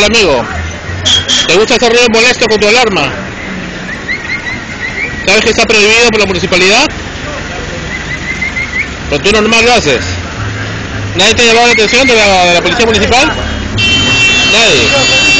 Hola amigo, ¿te gusta este ruido molesto con tu alarma? ¿Sabes que está prohibido por la municipalidad? Pero tú normal lo haces. ¿Nadie te ha llamado la atención de la policía municipal? Nadie.